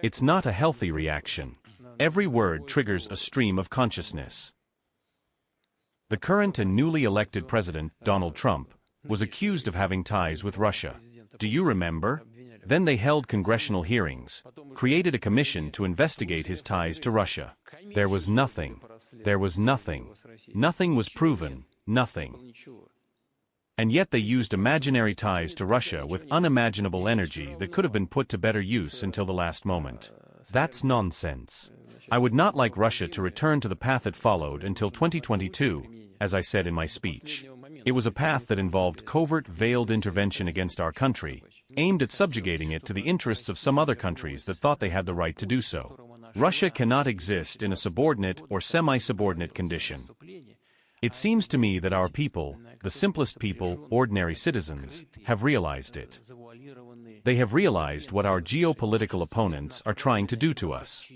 It's not a healthy reaction. Every word triggers a stream of consciousness. The current and newly elected president, Donald Trump, was accused of having ties with Russia. Do you remember? Then they held congressional hearings, created a commission to investigate his ties to Russia. There was nothing. There was nothing. Nothing was proven. Nothing. And yet they used imaginary ties to Russia with unimaginable energy that could have been put to better use until the last moment. That's nonsense. I would not like Russia to return to the path it followed until 2022, as I said in my speech. It was a path that involved covert, veiled intervention against our country, aimed at subjugating it to the interests of some other countries that thought they had the right to do so. Russia cannot exist in a subordinate or semi-subordinate condition. It seems to me that our people, the simplest people, ordinary citizens, have realized it. They have realized what our geopolitical opponents are trying to do to us.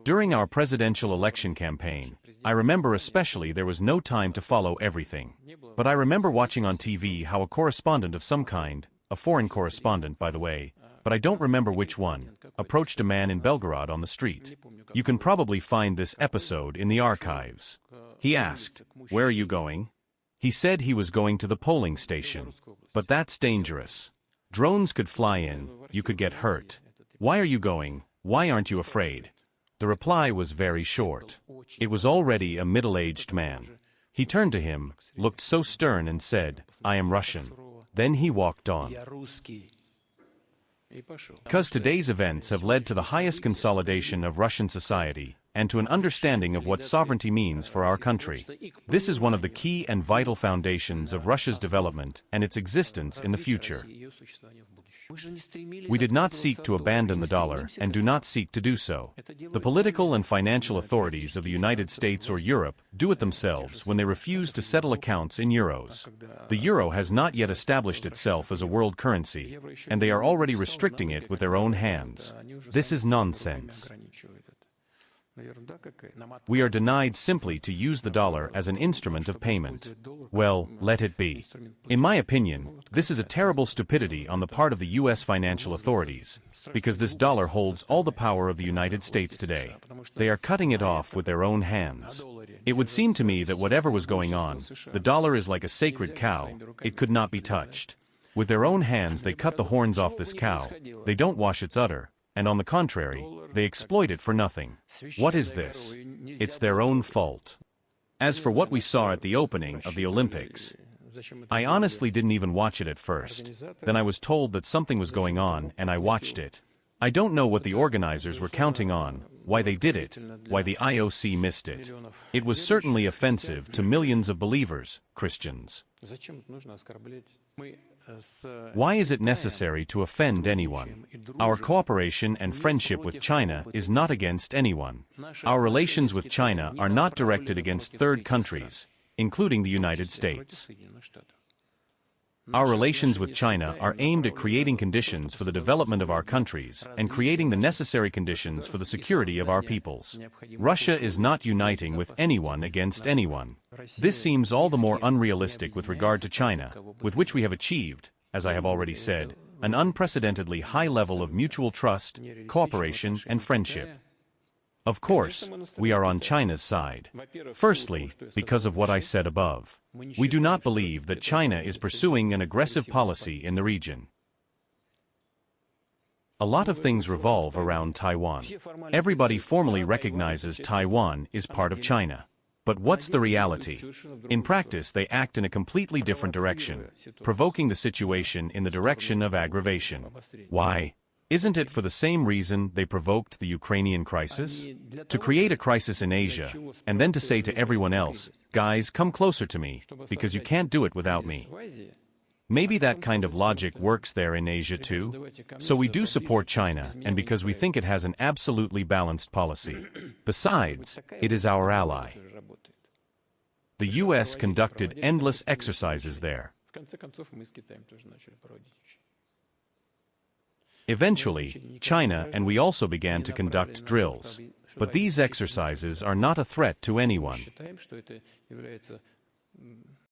During our presidential election campaign, I remember especially there was no time to follow everything. But I remember watching on TV how a correspondent of some kind, a foreign correspondent by the way, but I don't remember which one, approached a man in Belgorod on the street. You can probably find this episode in the archives. He asked, "Where are you going?" He said he was going to the polling station. But that's dangerous. Drones could fly in, you could get hurt. Why are you going? Why aren't you afraid? The reply was very short. It was already a middle-aged man. He turned to him, looked so stern and said, "I am Russian." Then he walked on. Because today's events have led to the highest consolidation of Russian society, and to an understanding of what sovereignty means for our country. This is one of the key and vital foundations of Russia's development and its existence in the future. We did not seek to abandon the dollar, and do not seek to do so. The political and financial authorities of the United States or Europe do it themselves when they refuse to settle accounts in euros. The euro has not yet established itself as a world currency, and they are already restricting it with their own hands. This is nonsense. We are denied simply to use the dollar as an instrument of payment. Well, let it be. In my opinion, this is a terrible stupidity on the part of the U.S. financial authorities, because this dollar holds all the power of the United States today. They are cutting it off with their own hands. It would seem to me that whatever was going on, the dollar is like a sacred cow, it could not be touched. With their own hands they cut the horns off this cow, they don't wash its udder. And on the contrary, they exploit it for nothing. What is this? It's their own fault. As for what we saw at the opening of the Olympics, I honestly didn't even watch it at first. Then I was told that something was going on, and I watched it. I don't know what the organizers were counting on, why they did it, why the IOC missed it. It was certainly offensive to millions of believers, Christians. Why is it necessary to offend anyone? Our cooperation and friendship with China is not against anyone. Our relations with China are not directed against third countries, including the United States. Our relations with China are aimed at creating conditions for the development of our countries and creating the necessary conditions for the security of our peoples. Russia is not uniting with anyone against anyone. This seems all the more unrealistic with regard to China, with which we have achieved, as I have already said, an unprecedentedly high level of mutual trust, cooperation, and friendship. Of course, we are on China's side. Firstly, because of what I said above. We do not believe that China is pursuing an aggressive policy in the region. A lot of things revolve around Taiwan. Everybody formally recognizes Taiwan is part of China. But what's the reality? In practice, they act in a completely different direction, provoking the situation in the direction of aggravation. Why? Isn't it for the same reason they provoked the Ukrainian crisis? To create a crisis in Asia, and then to say to everyone else, "Guys, come closer to me, because you can't do it without me." Maybe that kind of logic works there in Asia too. So we do support China, and because we think it has an absolutely balanced policy. Besides, it is our ally. The U.S. conducted endless exercises there. Eventually, China and we also began to conduct drills. But these exercises are not a threat to anyone.